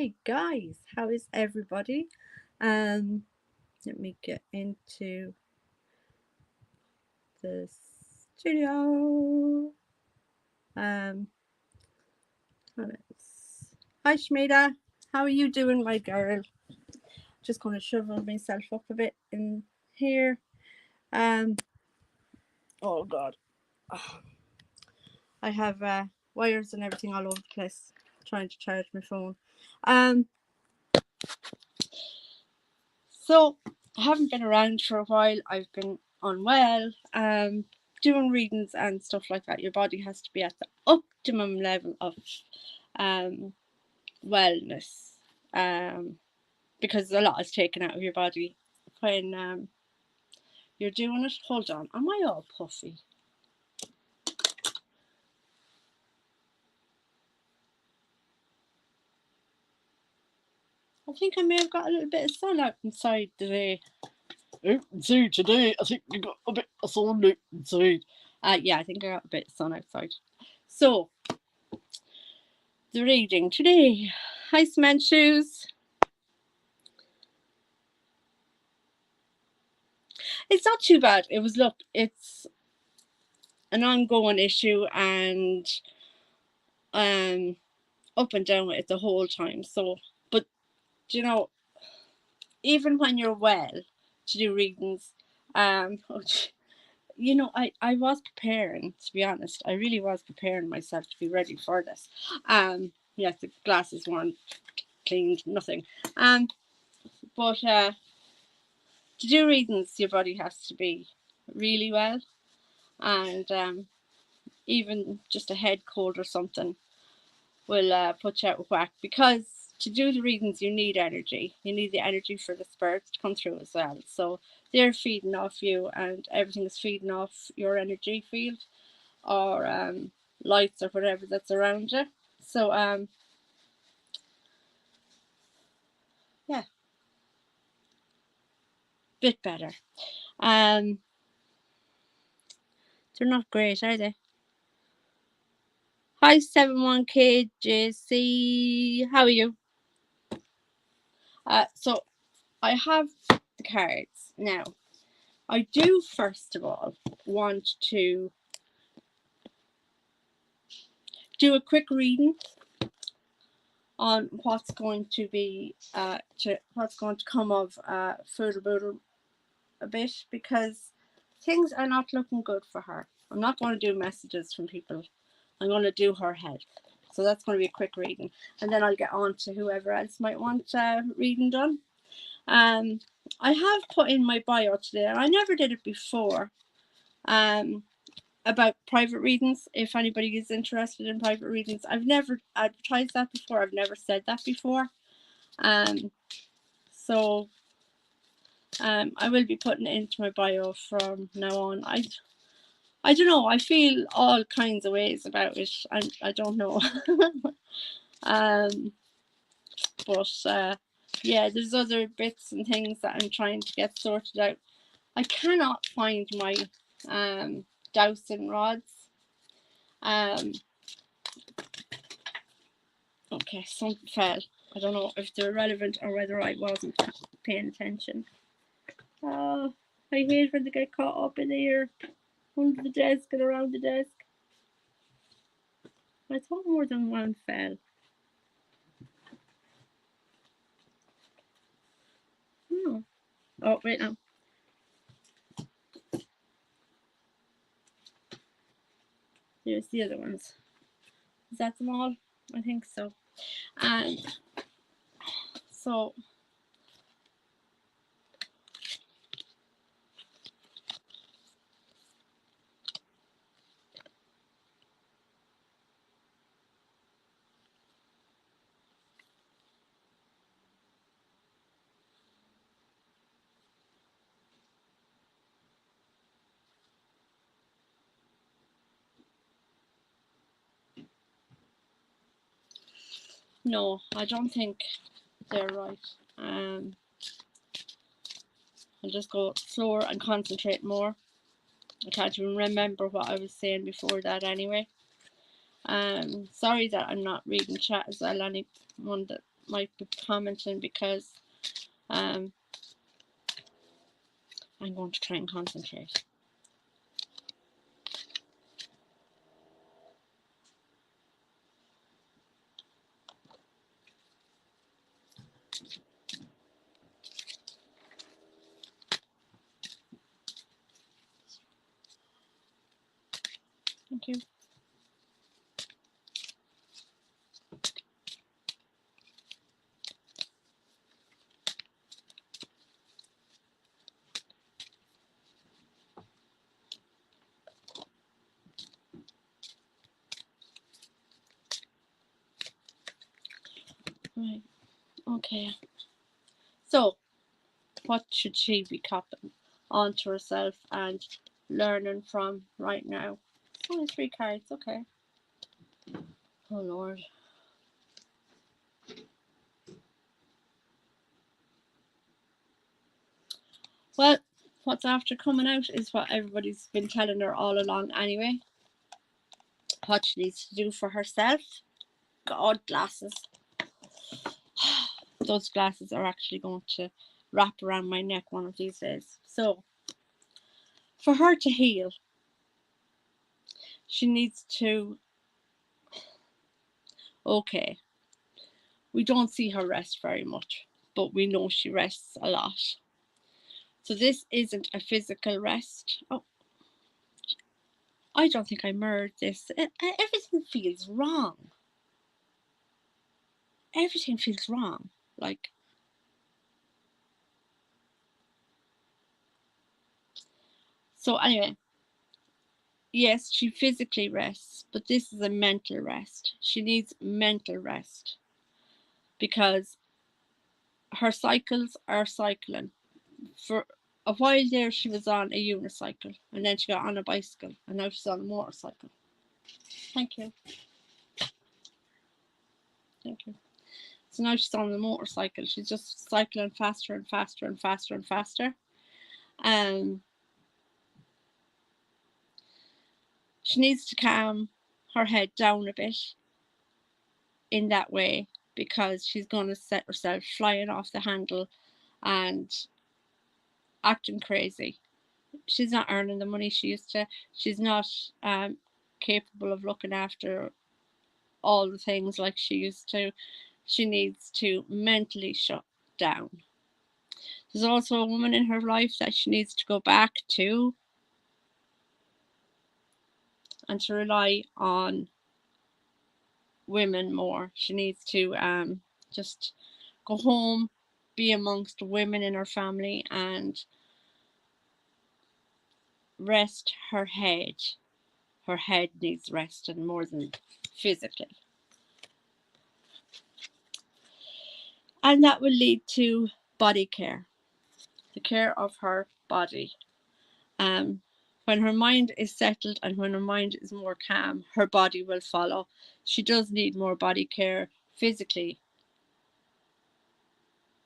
Hey guys, how is everybody? Let me get into the studio. Um, Hi Shmeda, how are you doing, my girl? Just gonna shovel myself up a bit in here. Um, oh god, I have wires and everything all over the place trying to charge my phone. Um, So I haven't been around for a while. I've been unwell. Doing readings and stuff like that. Your body has to be at the optimum level of wellness. Because a lot is taken out of your body when you're doing it. Hold on, am I all puffy? I think I may have got a little bit of sun out inside today. Outside today, I think you got a bit of sun out inside. Yeah, I think I got a bit of sun outside. So, the reading today. Hi, Cement Shoes. It's not too bad. It's an ongoing issue and up and down with it the whole time. So, but you know, even when you're well to do readings, I was preparing, to be honest. I really was preparing myself to be ready for this. Yes, the glasses weren't cleaned, nothing. But to do readings, your body has to be really well, and even just a head cold or something will put you out of whack, because to do the readings you need energy. You need the energy for the spirits to come through as well. So they're feeding off you, and everything is feeding off your energy field or lights or whatever that's around you. So yeah, bit better. They're not great, are they? Hi 71KJC, how are you? So I have the cards now. I do first of all want to do a quick reading on what's going to be what's going to come of Foodle Boodle a bit, because things are not looking good for her. I'm not going to do messages from people. I'm going to do her head. So that's going to be a quick reading, and then I'll get on to whoever else might want reading done. I have put in my bio today, and I never did it before, about private readings. If anybody is interested in private readings, I've never advertised that before. I've never said that before. So I will be putting it into my bio from now on. I don't know. I feel all kinds of ways about it. I don't know. But yeah, there's other bits and things that I'm trying to get sorted out. I cannot find my dowsing rods. Okay, something fell. I don't know if they're relevant or whether I wasn't paying attention. Oh, I hate when they get caught up in here, under the desk and around the desk. I thought more than one fell. Oh, wait now. Here's the other ones. Is that them all? I think so. And so no, I don't think they're right. I'll just go slower and concentrate more. I can't even remember what I was saying before that anyway. Sorry that I'm not reading chat as well. Anyone that might be commenting because I'm going to try and concentrate. Thank you. Right. Okay. So, what should she be copying onto herself and learning from right now? Only 3 cards. Okay. Oh Lord. Well, what's after coming out is what everybody's been telling her all along anyway. What she needs to do for herself. God, glasses. Those glasses are actually going to wrap around my neck one of these days. So, for her to heal, she needs to, okay, we don't see her rest very much, but we know she rests a lot. So this isn't a physical rest. Oh, I don't think I mirrored this. Everything feels wrong. Everything feels wrong. Like, so anyway, yes, she physically rests, but this is a mental rest. She needs mental rest because her cycles are cycling. For a while there, she was on a unicycle, and then she got on a bicycle, and now she's on a motorcycle. Thank you. Thank you. So now she's on the motorcycle. She's just cycling faster and faster and faster and faster. She needs to calm her head down a bit in that way because she's going to set herself flying off the handle and acting crazy. She's not earning the money she used to. She's not capable of looking after all the things like she used to. She needs to mentally shut down. There's also a woman in her life that she needs to go back to and to rely on women more. She needs to just go home, be amongst women in her family, and rest her head. Her head needs resting more than physically. And that will lead to body care, the care of her body. When her mind is settled and when her mind is more calm, her body will follow. She does need more body care physically,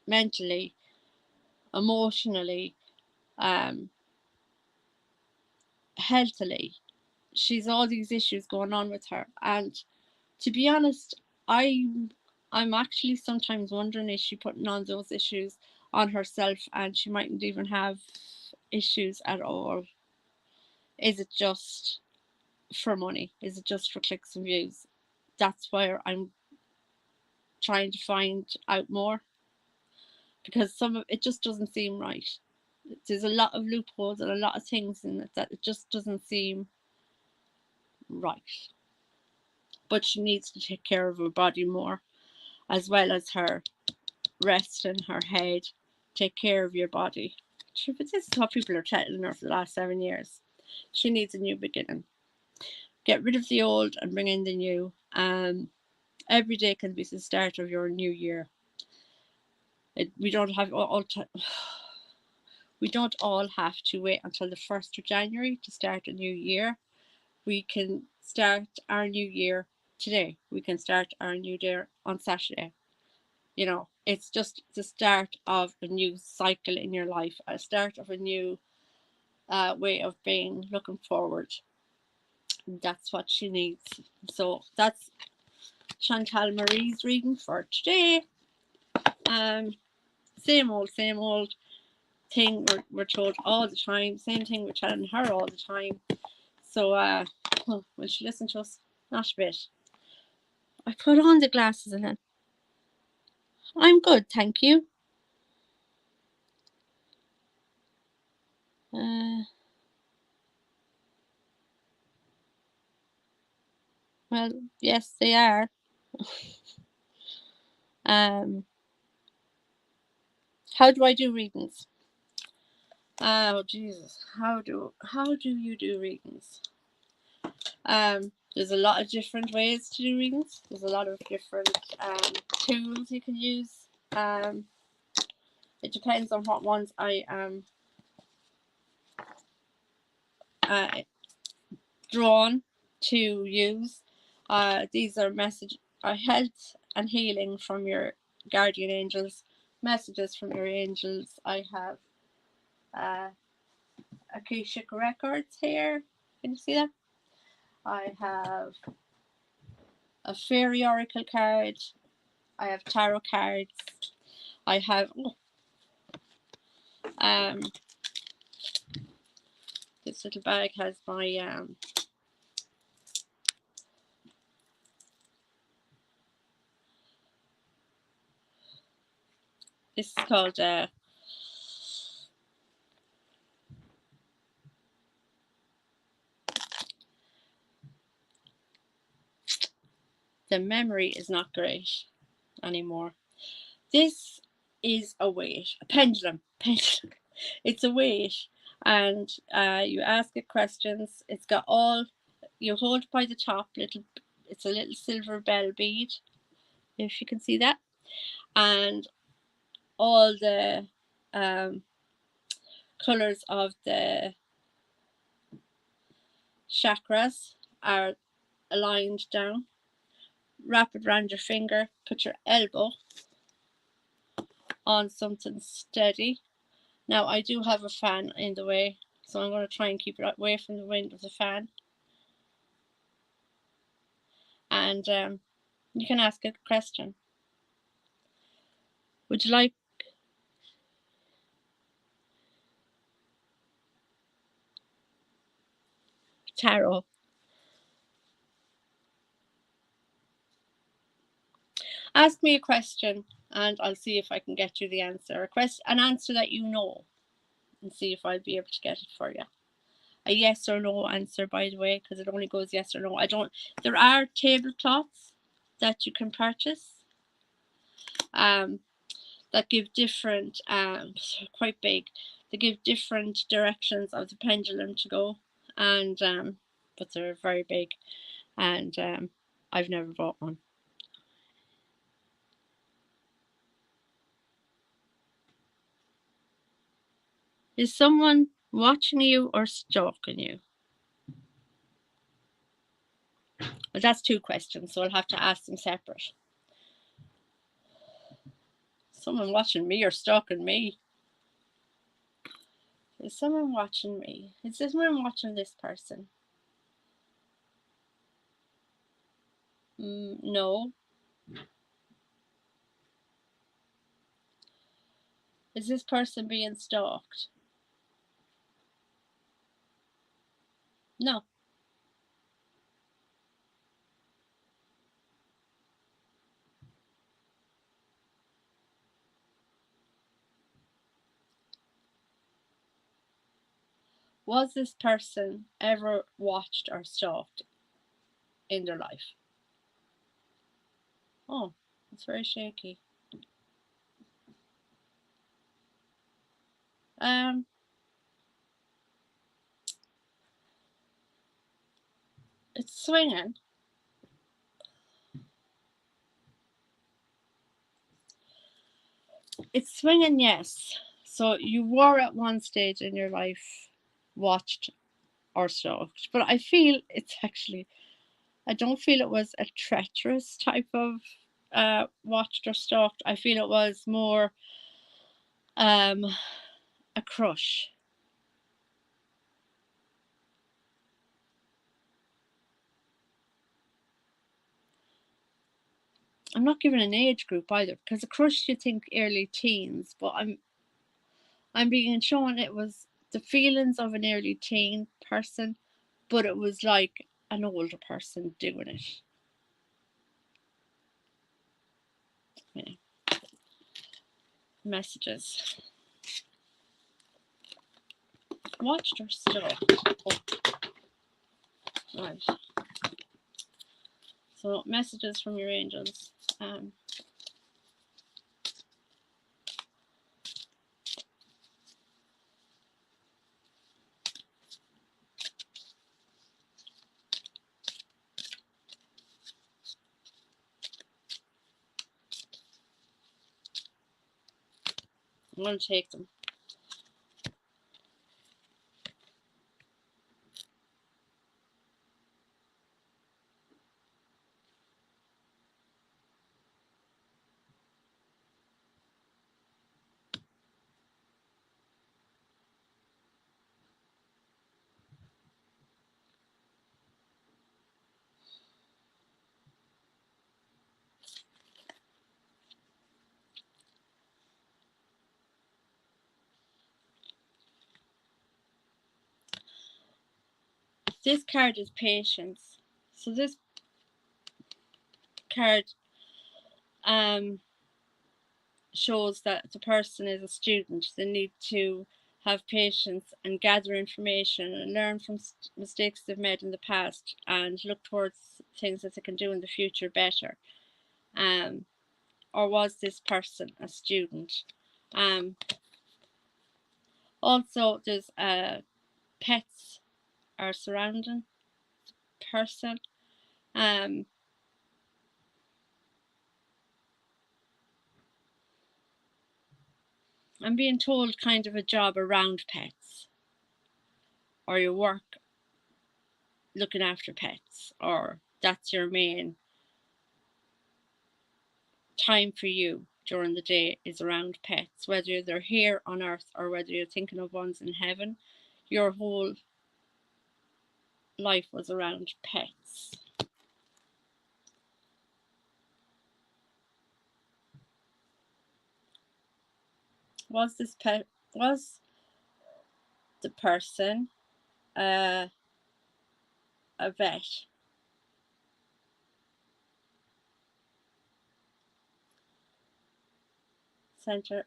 mentally, emotionally, healthily. She's all these issues going on with her, and to be honest, I'm actually sometimes wondering, is she putting on those issues on herself and she mightn't even have issues at all? Is it just for money? Is it just for clicks and views? That's where I'm trying to find out more, because some of it just doesn't seem right. There's a lot of loopholes and a lot of things in it that it just doesn't seem right. But she needs to take care of her body more, as well as her rest in her head. Take care of your body. But this is what people are telling her for the last 7 years. She needs a new beginning. Get rid of the old and bring in the new. Every day can be the start of your new year. We don't all have to wait until the 1st of January to start a new year. We can start our new year today. We can start our new year on Saturday. You know, it's just the start of a new cycle in your life, a start of a new way of being, looking forward. That's what she needs. So that's Chantal Marie's reading for today. Same old thing we're told all the time. Same thing we're telling her all the time. So, will she listen to us? Not a bit. I put on the glasses and then I'm good, thank you. Well, yes, they are. How do I do readings? Oh Jesus, how do you do readings? There's a lot of different ways to do readings. There's a lot of different tools you can use. It depends on what ones I am drawn to use. These are health and healing from your guardian angels, messages from your angels. I have Akashic records here. Can you see that? I have a fairy oracle card. I have tarot cards. I have this little bag has my this is called the memory is not great anymore. This is a weight, a pendulum. It's a weight, and you ask it questions. It's got all, you hold by the top little, it's a little silver bell bead, if you can see that, and all the colors of the chakras are aligned down. Wrap it around your finger, put your elbow on something steady. Now I do have a fan in the way, so I'm going to try and keep it away from the wind of the fan. And you can ask a question. Would you like tarot? Ask me a question and I'll see if I can get you the answer. An answer that you know, and see if I'll be able to get it for you. A yes or no answer, by the way, because it only goes yes or no. There are tablecloths that you can purchase that give different, quite big, they give different directions of the pendulum to go, and but they're very big, and I've never bought one. Is someone watching you or stalking you? Well, that's two questions, so I'll have to ask them separate. Someone watching me or stalking me? Is someone watching me? Is someone watching this person? No. Is this person being stalked? No. Was this person ever watched or stalked in their life? Oh, it's very shaky. It's swinging. It's swinging, yes. So you were at one stage in your life watched or stalked, but I feel it's actually, I don't feel it was a treacherous type of watched or stalked. I feel it was more a crush. I'm not giving an age group either, because a crush you think early teens, but I'm being shown it was the feelings of an early teen person, but it was like an older person doing it. Yeah. Messages. Watched or stuff. Oh. Right. So messages from your angels. I'm going to take them. This card is patience. So this card shows that the person is a student. They need to have patience and gather information and learn from mistakes they've made in the past and look towards things that they can do in the future better. Or was this person a student? Also, there's pets are surrounding the person. I'm being told kind of a job around pets, or your work looking after pets, or that's your main time for you during the day is around pets, whether they're here on earth or whether you're thinking of ones in heaven. Your whole life was around pets. Was the person a vet? Center.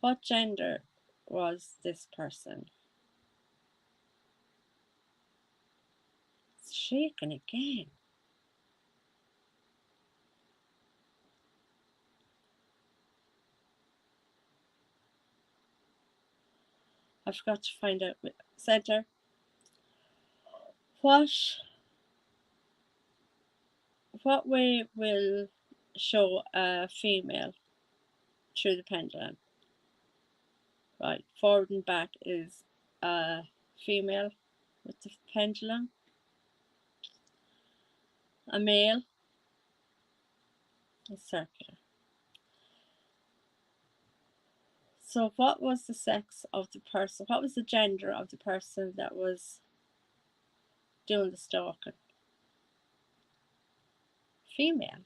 What gender was this person? It's shaking again. I forgot to find out. Center. What way will show a female through the pendulum? Right, forward and back is a female with the pendulum. A male is circular. So what was the sex of the person? What was the gender of the person that was doing the stalking? Female.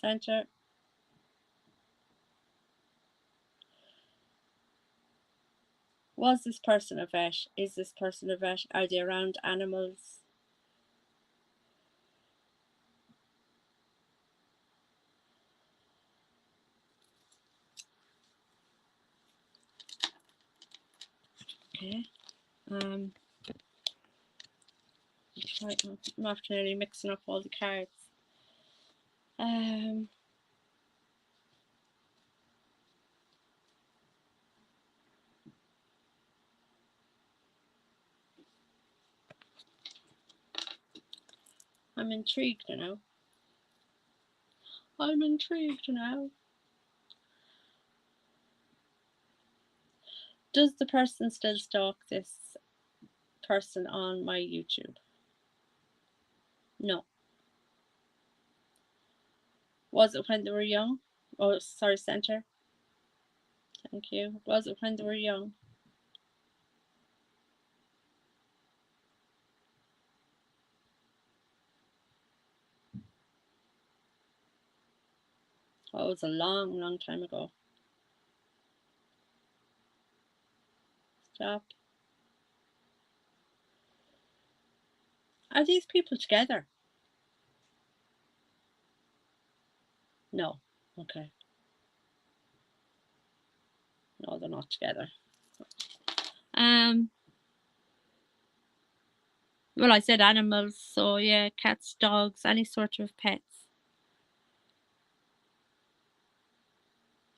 Center. Was this person a vet? Is this person a vet? Are they around animals? Okay. I'm after nearly mixing up all the cards. I'm intrigued now. I'm intrigued now. Does the person still stalk this person on my YouTube? No. Was it when they were young? Oh, sorry, center. Thank you. Was it when they were young? Oh, it was a long, long time ago. Stop. Are these people together? No. Okay. No, they're not together. Well, I said animals, so yeah, cats, dogs, any sort of pets.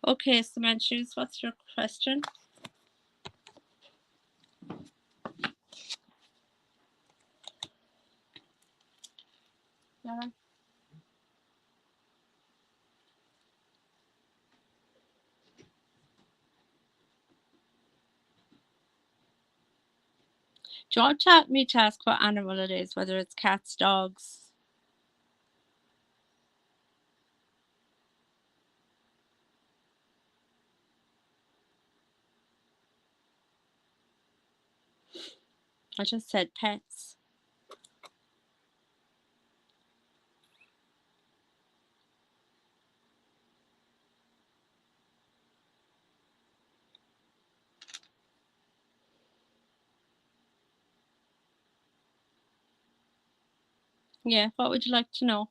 Okay, Samantha, what's your question? Yeah. Do you want me to ask what animal it is, whether it's cats, dogs? I just said pets. Yeah, what would you like to know?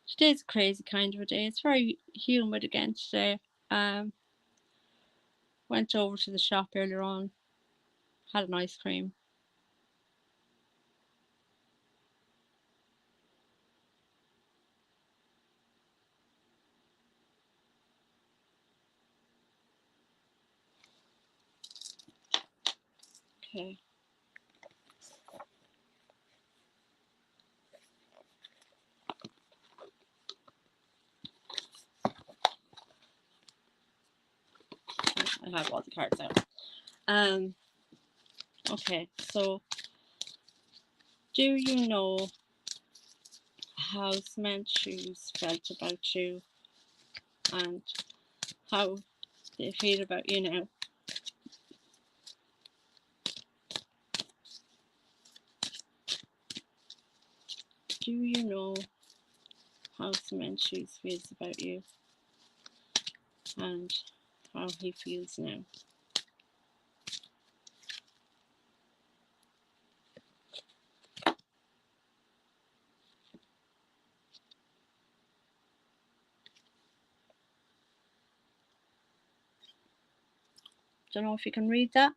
Today's a crazy kind of a day. It's very humid again today. Went over to the shop earlier on, had an ice cream. Okay. I have all the cards out. Okay, so do you know how Samantha's felt about you and how they feel about you now? Do you know how Samantha feels about you and how he feels now? Don't know if you can read that.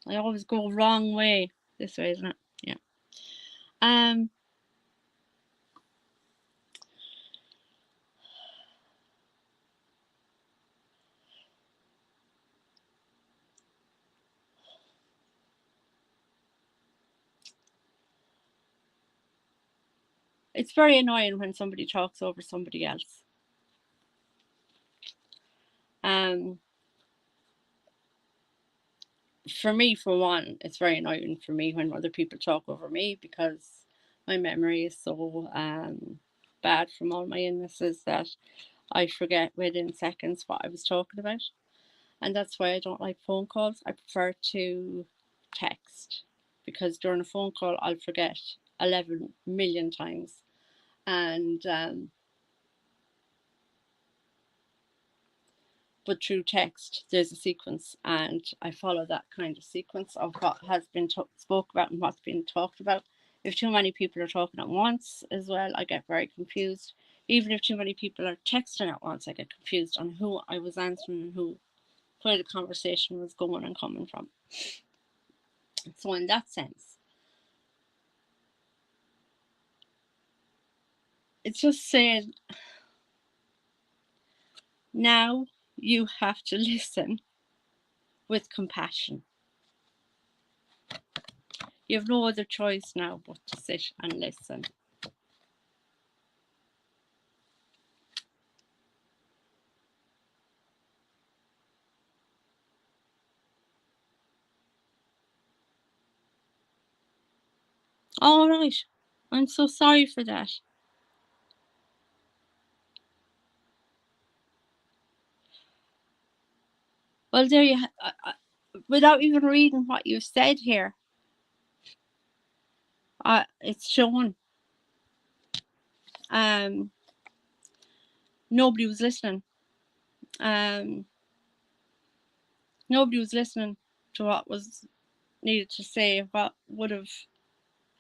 I always go wrong way. This way, isn't it? Yeah. Um. It's very annoying when somebody talks over somebody else. Um. For me, for one, it's very annoying for me when other people talk over me because my memory is so bad from all my illnesses that I forget within seconds what I was talking about. And that's why I don't like phone calls. I prefer to text because during a phone call, I'll forget 11 million times. And but through text, there's a sequence, and I follow that kind of sequence of what has been spoke about and what's been talked about. If too many people are talking at once as well, I get very confused. Even if too many people are texting at once, I get confused on who I was answering and where the conversation was going and coming from. So in that sense, it's just saying now you have to listen with compassion. You have no other choice now but to sit and listen. All right. I'm so sorry for that. Well, there you without even reading what you've said here, it's shown. Nobody was listening. Nobody was listening to what was needed to say, what would have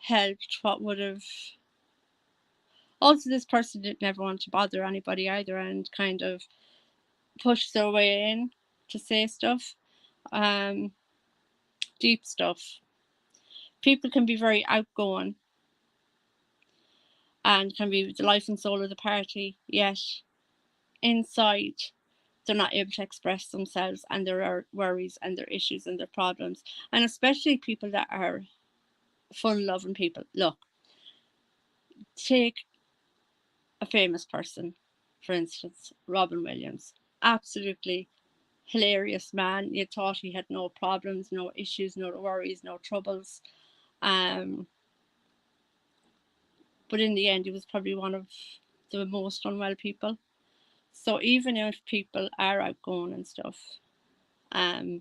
helped, what would have. Also, this person didn't ever want to bother anybody either, and kind of push their way in to say stuff, deep stuff. People can be very outgoing and can be the life and soul of the party, yet inside they're not able to express themselves, and their worries and their issues and their problems. And especially people that are fun loving people. Look, take a famous person, for instance, Robin Williams. Absolutely hilarious man. You thought he had no problems, no issues, no worries, no troubles. But in the end, he was probably one of the most unwell people. So even if people are outgoing and stuff, they're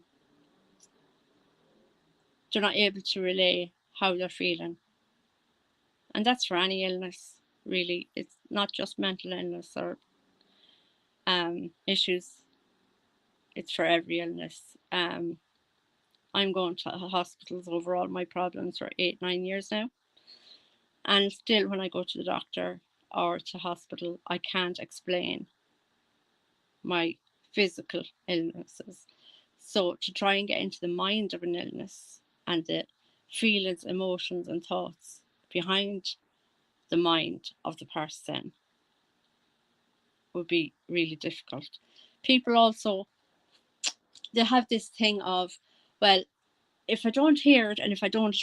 not able to relay how they're feeling. And that's for any illness, really. It's not just mental illness or issues. It's for every illness. I'm going to hospitals over all my problems for 8-9 years now. And still, when I go to the doctor or to hospital, I can't explain my physical illnesses. So to try and get into the mind of an illness and the feelings, emotions, and thoughts behind the mind of the person would be really difficult. People also, they have this thing of, well, if I don't hear it and if I don't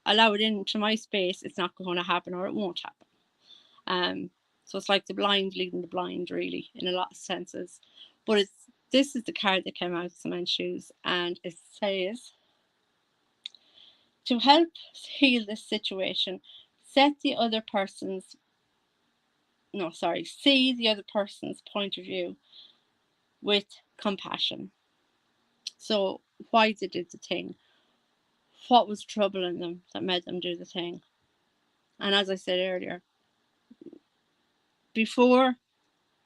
allow it into my space, it's not going to happen, or it won't happen. So it's like the blind leading the blind, really, in a lot of senses. But this is the card that came out of Cement Shoes, and it says, to help heal this situation, see the other person's point of view with compassion. So why they did the thing, what was troubling them that made them do the thing. And as I said earlier, before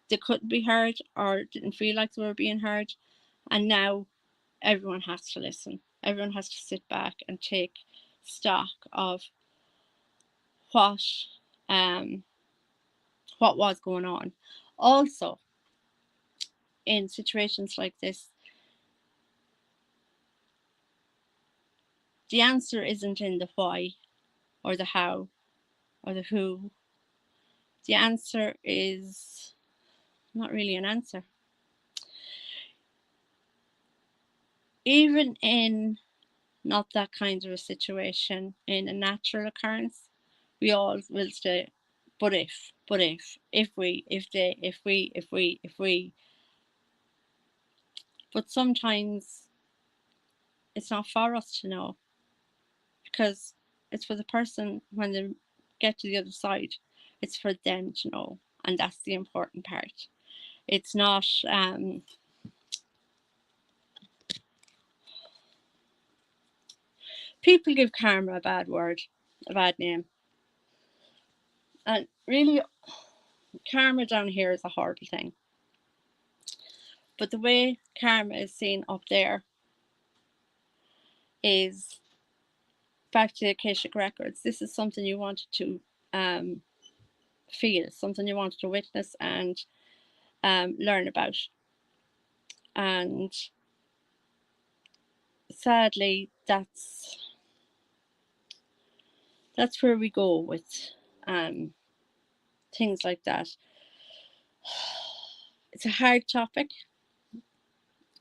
they couldn't be heard or didn't feel like they were being heard, and now everyone has to listen. Everyone has to sit back and take stock of what was going on. Also, in situations like this, the answer isn't in the why or the how or the who. The answer is not really an answer. Even in not that kind of a situation, in a natural occurrence, we all will say, but if we, if they, if we. But sometimes it's not for us to know, because it's for the person when they get to the other side. It's for them to know, and that's the important part. It's not people give karma a bad word, a bad name. And really, karma down here is a horrible thing. But the way karma is seen up there is back to the Akashic Records. This is something you wanted to feel, something you wanted to witness and learn about. And sadly, that's where we go with things like that. It's a hard topic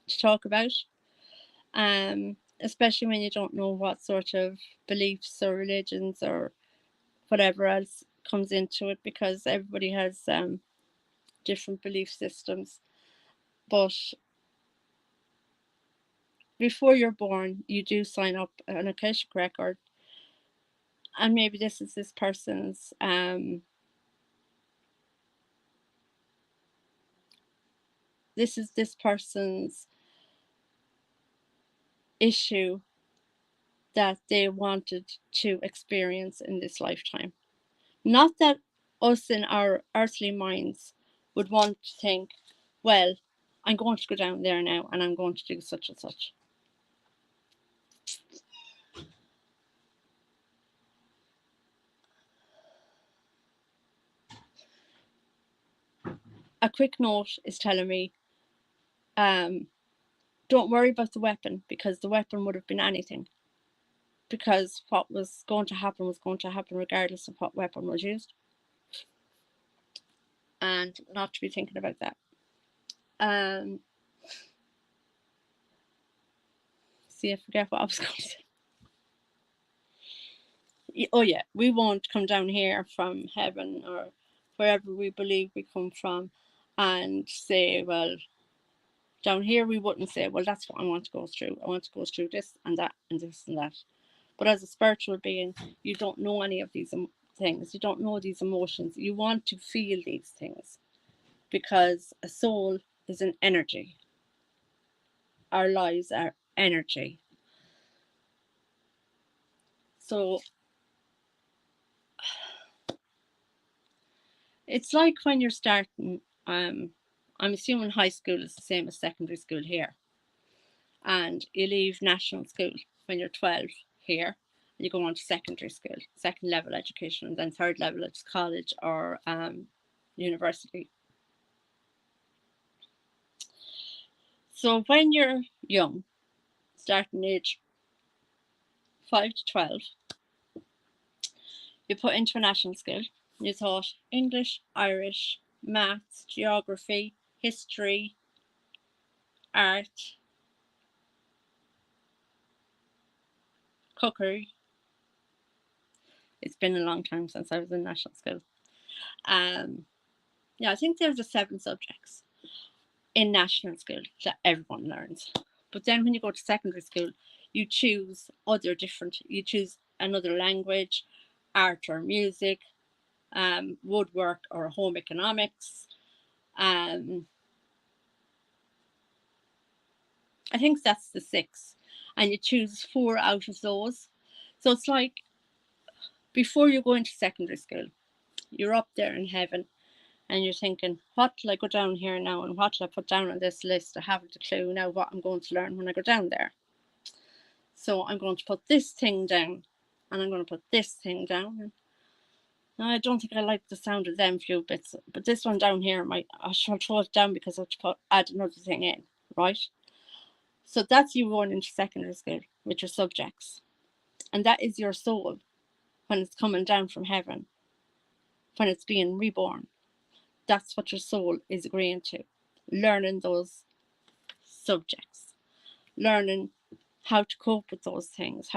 to talk about, especially when you don't know what sort of beliefs or religions or whatever else comes into it, because everybody has different belief systems. But before you're born, you do sign up an Akashic record, and maybe this is this person's issue that they wanted to experience in this lifetime. Not that us in our earthly minds would want to think, well, I'm going to go down there now and I'm going to do such and such. A quick note is telling me, don't worry about the weapon, because the weapon would have been anything. Because what was going to happen regardless of what weapon was used. And not to be thinking about that. See, I forget what I was going to say. Oh yeah, we won't come down here from heaven or wherever we believe we come from and say, well, down here we wouldn't say, well, that's what I want to go through. I want to go through this and that and this and that. But as a spiritual being, you don't know any of these things. You don't know these emotions. You want to feel these things, because a soul is an energy. Our lives are energy. So it's like when you're starting, I'm assuming high school is the same as secondary school here. And you leave national school when you're 12 here, and you go on to secondary school, second level education, and then third level, it's college or university. So when you're young, starting age 5 to 12, you put into a national school. You taught English, Irish, maths, geography, history, art, cookery. It's been a long time since I was in national school. Yeah, I think there's the 7 subjects in national school that everyone learns. But then when you go to secondary school, you choose you choose another language, art or music, woodwork or home economics. I think that's the 6. And you choose 4 out of those. So it's like before you go into secondary school, you're up there in heaven and you're thinking, what will I go down here now, and what will I put down on this list? I haven't a clue now what I'm going to learn when I go down there. So I'm going to put this thing down, and I'm going to put this thing down. Now, I don't think I like the sound of them few bits, but this one down here, I shall throw it down because I have to add another thing in, right? So that's you going into secondary school with your subjects. And that is your soul when it's coming down from heaven, when it's being reborn. That's what your soul is agreeing to, learning those subjects, learning how to cope with those things,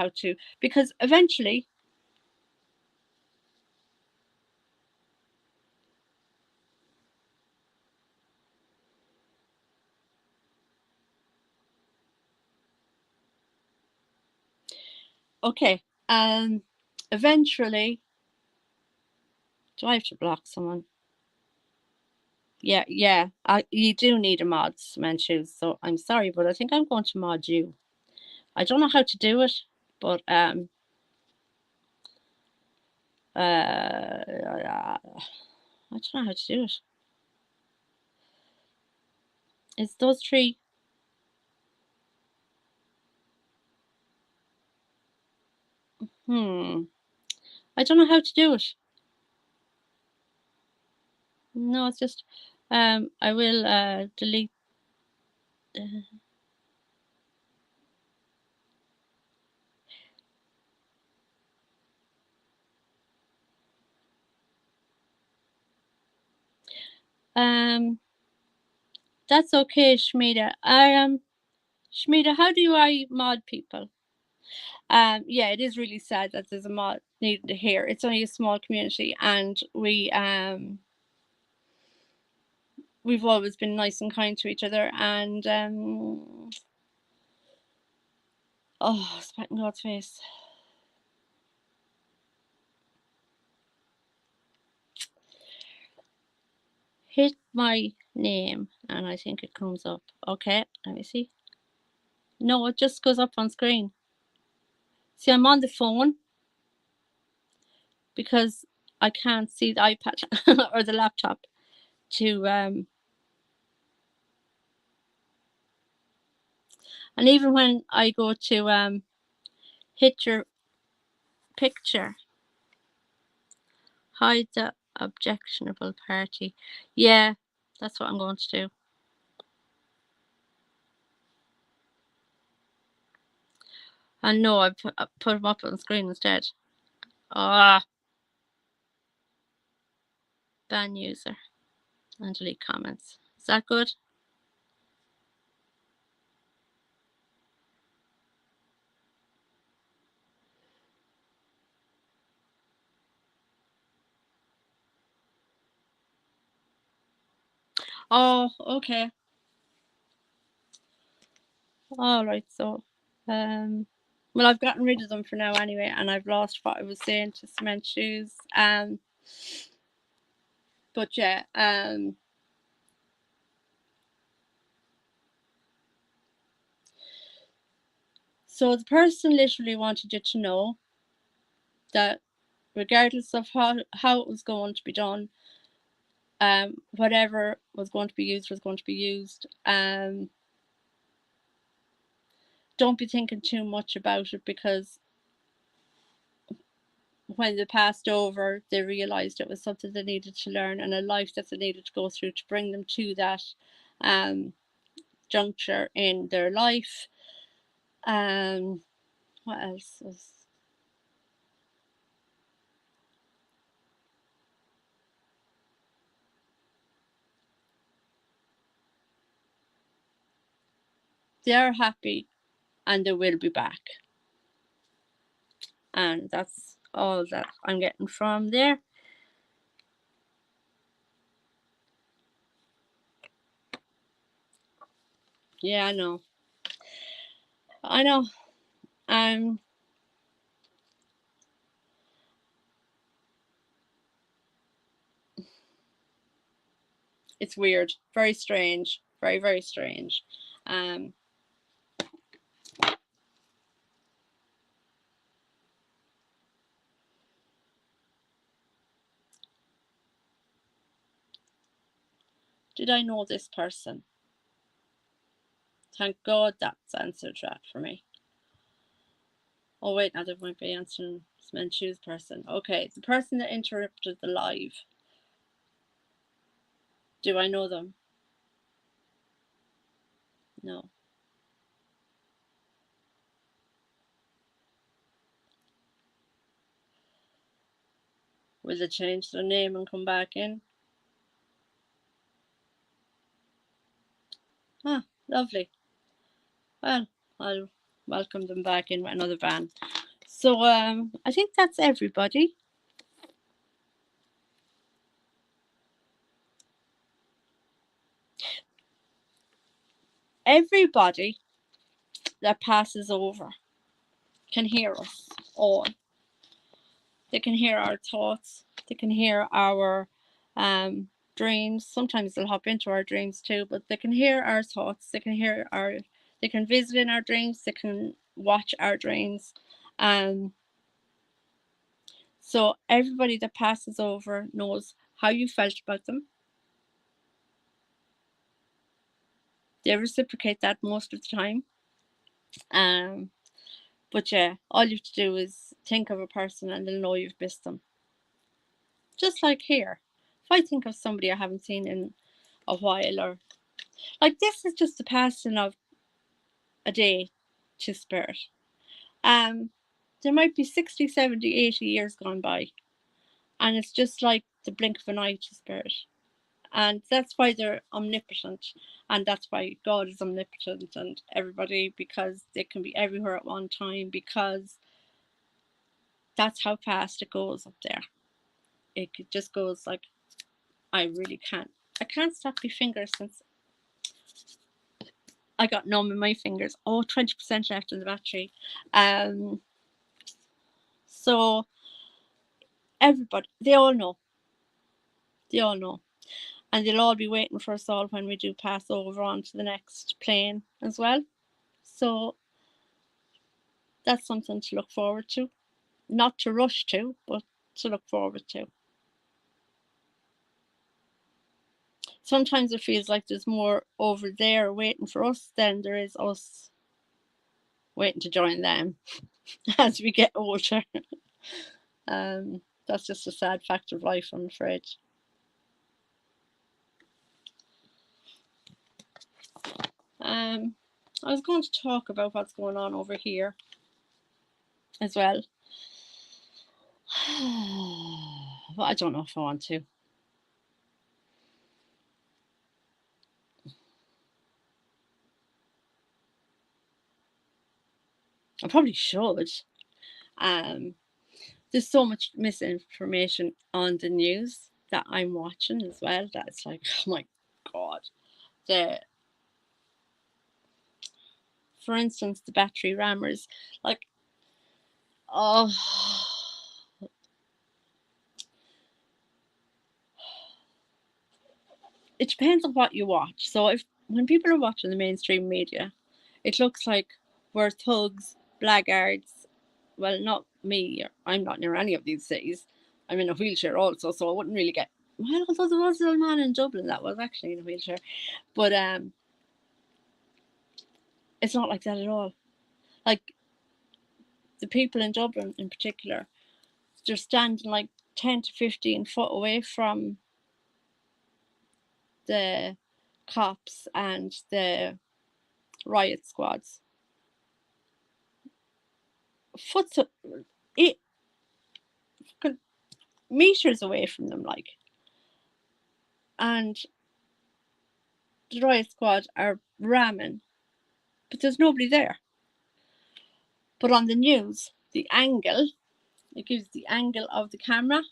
because eventually, okay, eventually, do I have to block someone? Yeah, you do need a mod, Cement Shoes, so I'm sorry, but I think I'm going to mod you. I don't know how to do it, but I don't know how to do it. It's those 3. I don't know how to do it. No, it's just I will delete. That's okay, Shmita. Shmita, how do I mod people? Yeah, it is really sad that there's a mod needed here. It's only a small community, and we've always been nice and kind to each other, and oh, spat in God's face. Hit my name, and I think it comes up. Okay, let me see. No, it just goes up on screen. See, I'm on the phone because I can't see the iPad or the laptop to and even when I go to hit your picture, hide the objectionable party. Yeah, that's what I'm going to do. And no, I put them up on the screen instead. Ah, ban user and delete comments. Is that good? Oh, okay. All right. So, well, I've gotten rid of them for now anyway, and I've lost what I was saying to cement shoes. But yeah, so the person literally wanted you to know that regardless of how it was going to be done, whatever was going to be used was going to be used. Don't be thinking too much about it, because when they passed over, they realized it was something they needed to learn and a life that they needed to go through to bring them to that juncture in their life. What else was? They are happy and they will be back. And that's all that I'm getting from there. Yeah, I know. I know. Um, it's weird, very strange, very very strange. Um, did I know this person? Thank God that's answered that for me. Oh wait, now there might be answering cement shoes person. Okay, the person that interrupted the live. Do I know them? No. Will they change their name and come back in? Ah, lovely. Well, I'll welcome them back in with another van. So I think that's everybody. Everybody that passes over can hear us all. They can hear our thoughts. They can hear our dreams. Sometimes they'll hop into our dreams too, but they can hear our thoughts. They can hear our. They can visit in our dreams. They can watch our dreams. So everybody that passes over knows how you felt about them. They reciprocate that most of the time. But yeah, all you have to do is think of a person and they'll know you've missed them. Just like here. If I think of somebody I haven't seen in a while, or like this is just the passing of a day to spirit. There might be 60, 70, 80 years gone by, and it's just like the blink of an eye to spirit. And that's why they're omnipotent, and that's why God is omnipotent and everybody, because they can be everywhere at one time, because that's how fast it goes up there. It just goes like, I can't stop my fingers since I got numb in my fingers. Oh, 20% left in the battery. So everybody, they all know. They all know. And they'll all be waiting for us all when we do pass over on to the next plane as well. So that's something to look forward to. Not to rush to, but to look forward to. Sometimes it feels like there's more over there waiting for us than there is us waiting to join them as we get older. That's just a sad fact of life, I'm afraid. I was going to talk about what's going on over here as well. But I don't know if I want to. I probably should. There's so much misinformation on the news that I'm watching as well, that it's like, oh my god. For instance, the battery rammers, like, oh, it depends on what you watch. So when people are watching the mainstream media, it looks like we're thugs, blackguards. Well, not me. I'm not near any of these cities. I'm in a wheelchair also, so I wouldn't really get. Well, although there was a little man in Dublin that was actually in a wheelchair, but it's not like that at all. Like, the people in Dublin in particular, they're standing like 10 to 15 foot away from the cops and the riot squads. Foot, it, meters away from them, like. And the riot squad are ramming, but there's nobody there. But on the news, the angle, it gives the angle of the camera.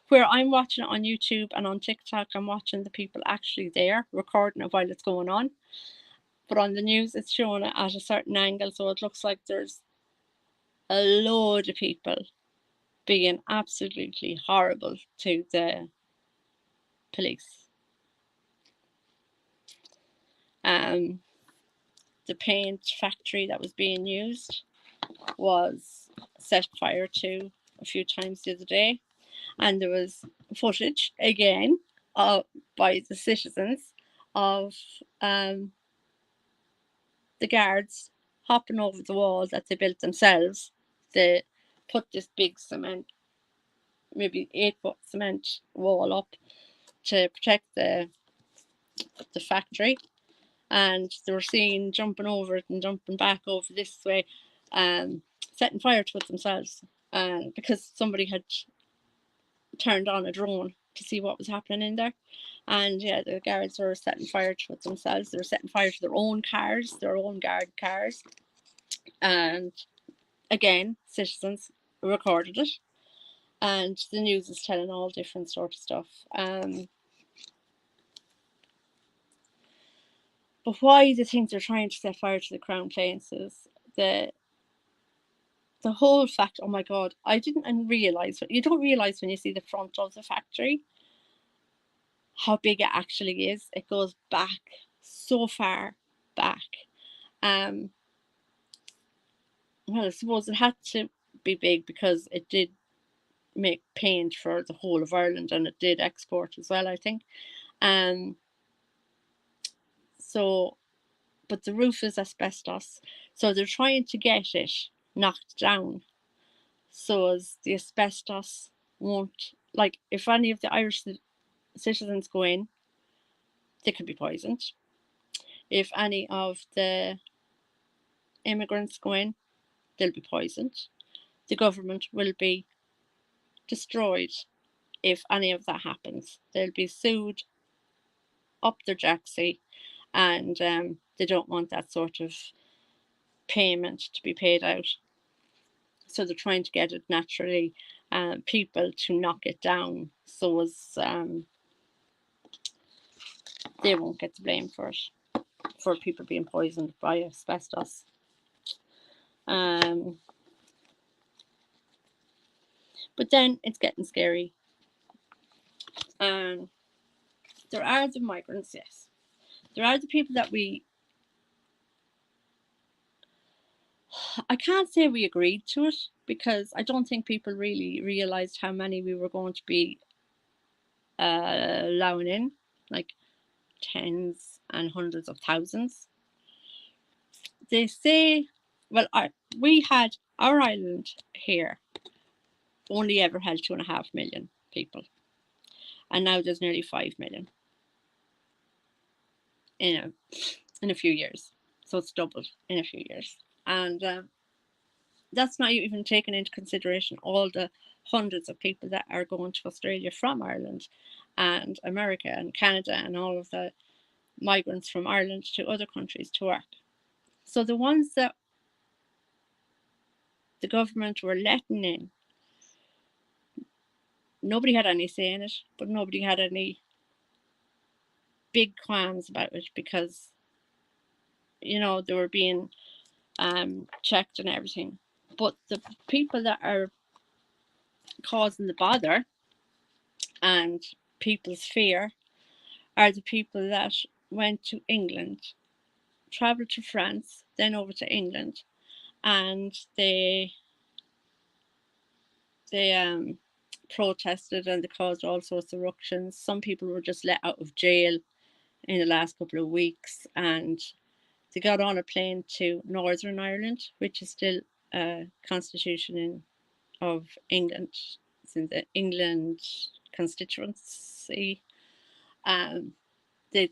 Where I'm watching it on YouTube and on TikTok, I'm watching the people actually there recording it while it's going on. But on the news, it's showing it at a certain angle, so it looks like there's a load of people being absolutely horrible to the police. The paint factory that was being used was set fire to a few times the other day, and there was footage again by the citizens of the guards hopping over the wall that they built themselves. They put this big cement, maybe 8-foot cement wall up to protect the factory, and they were seen jumping over it and jumping back over this way, setting fire to it themselves, because somebody had turned on a drone to see what was happening in there. And yeah, the guards were setting fire to it themselves. They were setting fire to their own cars, their own guard cars. And again, citizens recorded it. And the news is telling all different sort of stuff. But why the things they're trying to set fire to the Crown Places, the whole fact, oh my god, I didn't realise, you don't realise when you see the front of the factory how big it actually is. It goes back so far back. Well, I suppose it had to be big because it did make paint for the whole of Ireland, and it did export as well, I think. So, but the roof is asbestos, so they're trying to get it knocked down so as the asbestos won't, like, if any of the Irish citizens go in, they could be poisoned. If any of the immigrants go in, they'll be poisoned. The government will be destroyed if any of that happens. They'll be sued up their jacksie, and they don't want that sort of payment to be paid out. So they're trying to get it naturally, people to knock it down, so as they won't get the blame for it, for people being poisoned by asbestos. But then it's getting scary. There are the migrants, yes. There are the people that I can't say we agreed to it, because I don't think people really realised how many we were going to be allowing in, like tens and hundreds of thousands. They say, well, we had our island here only ever held 2.5 million people, and now there's nearly 5 million in a few years. So it's doubled in a few years, and that's not even taking into consideration all the hundreds of people that are going to Australia from Ireland, and America and Canada, and all of the migrants from Ireland to other countries to work. So the ones that the government were letting in, nobody had any say in it, but nobody had any big qualms about it, because, you know, they were being checked and everything. But the people that are causing the bother and people's fear are the people that went to England, travelled to France, then over to England, and they protested, and they caused all sorts of ructions. Some people were just let out of jail in the last couple of weeks, and they got on a plane to Northern Ireland, which is still a constitution of England. It's in the England constituency. They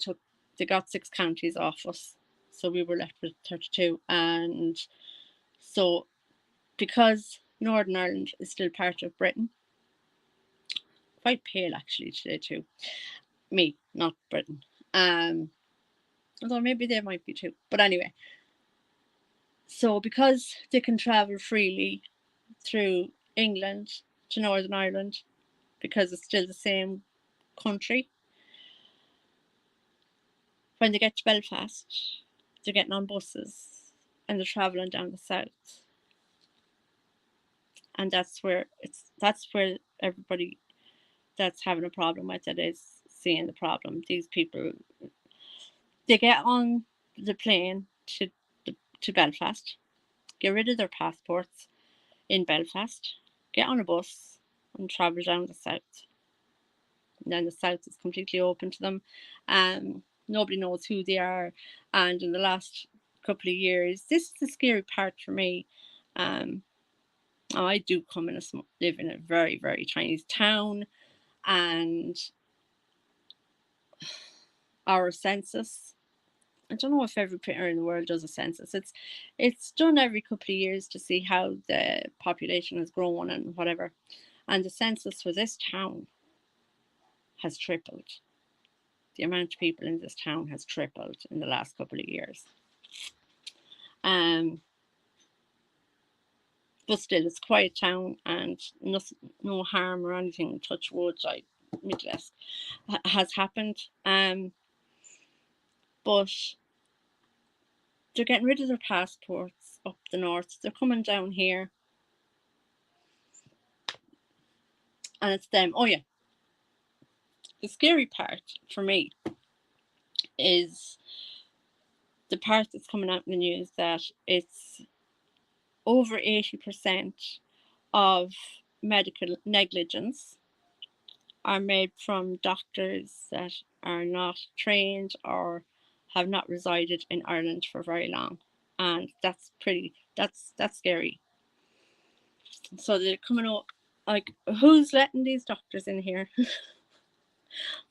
got 6 counties off us, so we were left with 32. And so, because Northern Ireland is still part of Britain, quite pale actually today too. Me, not Britain. Although maybe they might be too. But anyway, so because they can travel freely through England to Northern Ireland, because it's still the same country, when they get to Belfast, they're getting on buses and they're travelling down the south. And that's where everybody that's having a problem with it is seeing the problem. These people, they get on the plane to Belfast, get rid of their passports in Belfast, get on a bus and travel down the south. And then the south is completely open to them. Nobody knows who they are. And in the last couple of years, this is the scary part for me. I do live in a very, very tiny town, and our census, I don't know if every printer in the world does a census. It's done every couple of years to see how the population has grown and whatever. And the census for this town has tripled. The amount of people in this town has tripled in the last couple of years. But still, it's a quiet town, and no harm or anything, touch wood, has happened. But they're getting rid of their passports up the north. They're coming down here. And it's them. Oh yeah. The scary part for me is the part that's coming out in the news, that it's over 80% of medical negligence are made from doctors that are not trained or have not resided in Ireland for very long. And that's scary. So they're coming out, like, who's letting these doctors in here?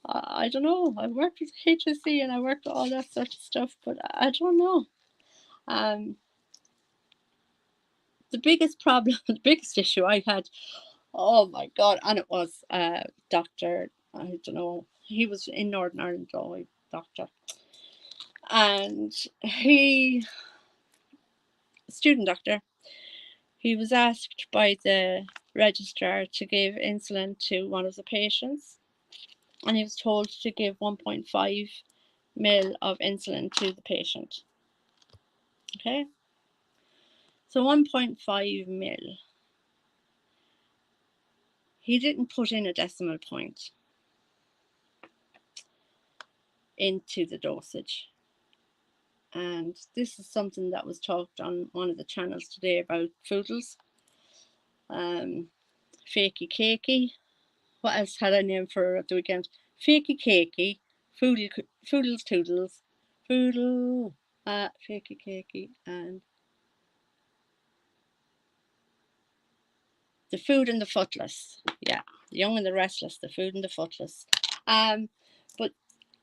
I don't know. I worked with HSE and I worked with all that sort of stuff, but I don't know. The biggest problem, the biggest issue I had Oh my God. And it was Dr. I don't know. He was in Northern Ireland, though, doctor. And he, student doctor, he was asked by the registrar to give insulin to one of the patients. And he was told to give 1.5 ml of insulin to the patient. Okay. So 1.5 ml. He didn't put in a decimal point into the dosage. And this is something that was talked on one of the channels today about Foodles. Fakey Cakey. What else had I named for the weekend? Fakey Cakey, Foodles Toodles, Foodle, Fakey Cakey, and The Food and the Footless. Yeah, The Young and the Restless, The Food and the Footless. But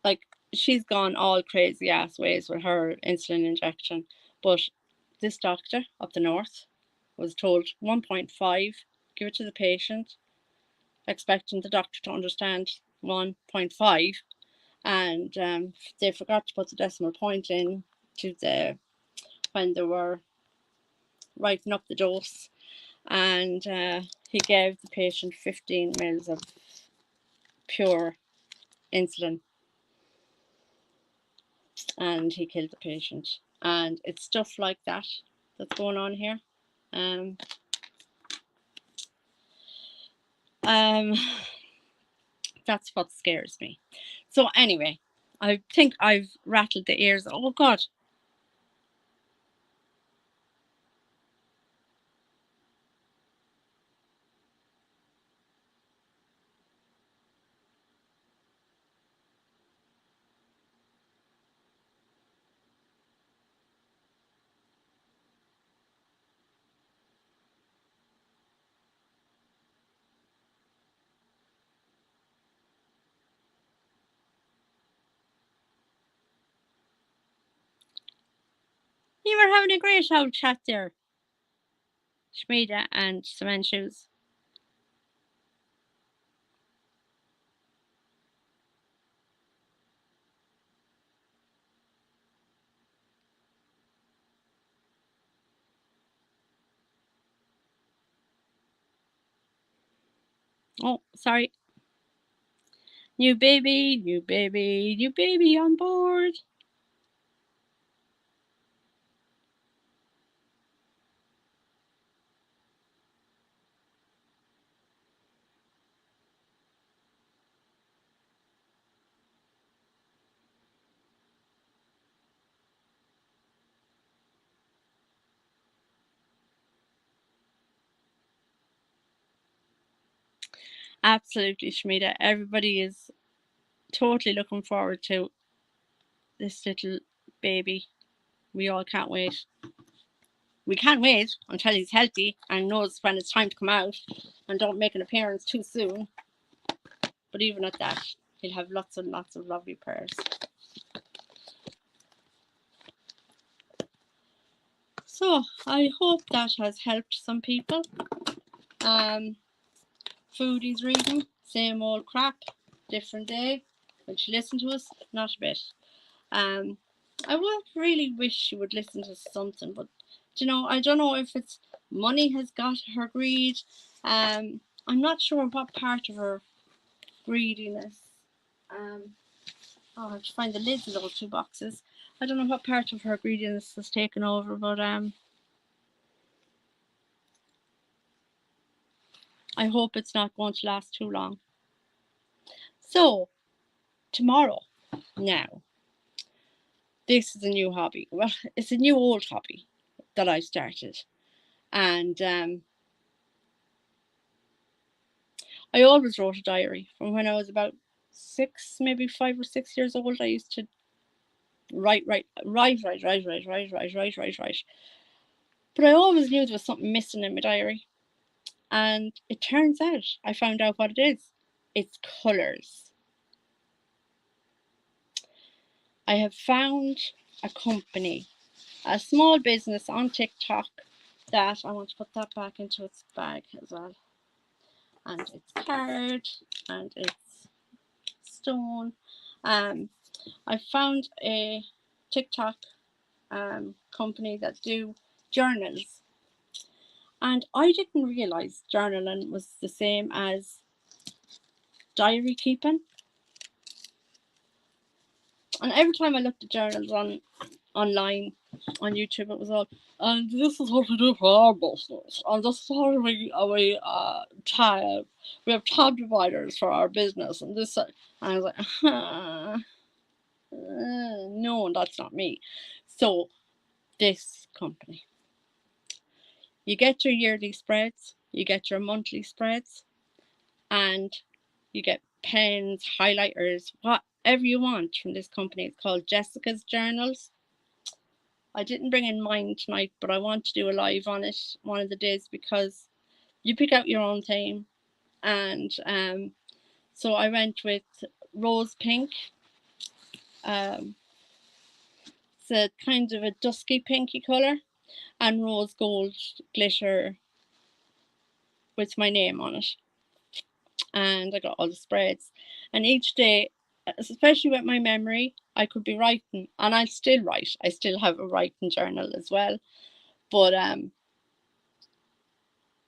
like, she's gone all crazy ass ways with her insulin injection. But this doctor up the north was told 1.5, give it to the patient, expecting the doctor to understand 1.5. And they forgot to put the decimal point in to when they were writing up the dose. And he gave the patient 15 mils of pure insulin, and he killed the patient. And it's stuff like that that's going on here. Um, that's what scares me. So anyway, I think I've rattled the ears. Oh God. You were having a great old chat there, Shmeda and Cement Shoes. Oh, sorry. New baby, new baby, new baby on board. Absolutely, Shmeda. Everybody is totally looking forward to this little baby. We all can't wait. We can't wait until he's healthy and knows when it's time to come out and don't make an appearance too soon. But even at that, he'll have lots and lots of lovely prayers. So I hope that has helped some people. Foodie's reading, same old crap, different day. Will she listen to us? Not a bit. I would really wish she would listen to something, but I don't know if it's money has got her greed. I'm not sure what part of her greediness. I have to find the lids of those two boxes. I don't know what part of her greediness has taken over, but I hope it's not going to last too long. So tomorrow, now, this is a new hobby. Well, it's a new old hobby that I started, and I always wrote a diary from when I was about 6, maybe 5 or 6 years old. I used to write. But I always knew there was something missing in my diary. And it turns out I found out what it is. It's colours. I have found a company, a small business on TikTok that I want to put that back into its bag as well. and it's card, and it's stone. I found a TikTok company that do journals, and I didn't realize journaling was the same as diary keeping. And every time I looked at journals online on YouTube, it was all, and this is what we do for our business, and this is how we have tab dividers for our business, and this, and I was like, no, that's not me. So this company, you get your yearly spreads, you get your monthly spreads, and you get pens, highlighters, whatever you want from this company. It's called Jessica's Journals. I didn't bring in mine tonight, but I want to do a live on it one of the days, because you pick out your own theme. And so I went with rose pink. It's a kind of a dusky pinky colour, and rose gold glitter with my name on it. And I got all the spreads. And each day, especially with my memory, I could be writing, and I still write. I still have a writing journal as well. But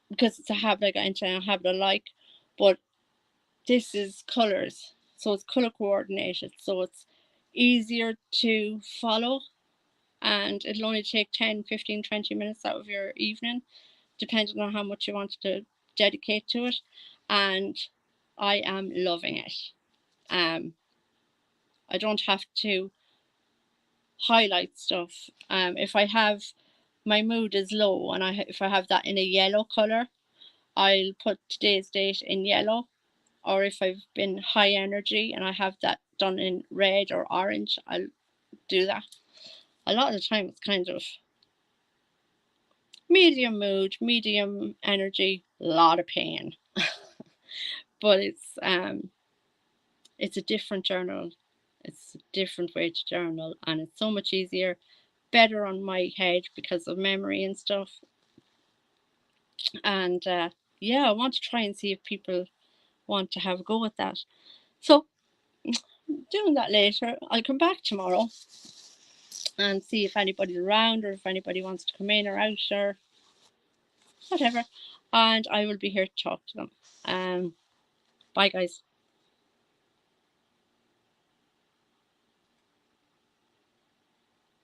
because it's a habit I got into, and a habit I like. But this is colours, so it's colour coordinated, so it's easier to follow, and it'll only take 10, 15, 20 minutes out of your evening, depending on how much you want to dedicate to it. And I am loving it. I don't have to highlight stuff. If I have, my mood is low, and if I have that in a yellow colour, I'll put today's date in yellow. Or if I've been high energy and I have that done in red or orange, I'll do that. A lot of the time it's kind of medium mood, medium energy, a lot of pain. But it's a different journal. It's a different way to journal, and it's so much easier, better on my head because of memory and stuff. And yeah, I want to try and see if people want to have a go with that. So doing that later. I'll come back tomorrow and see if anybody's around, or if anybody wants to come in or out or whatever. And I will be here to talk to them. Bye, guys.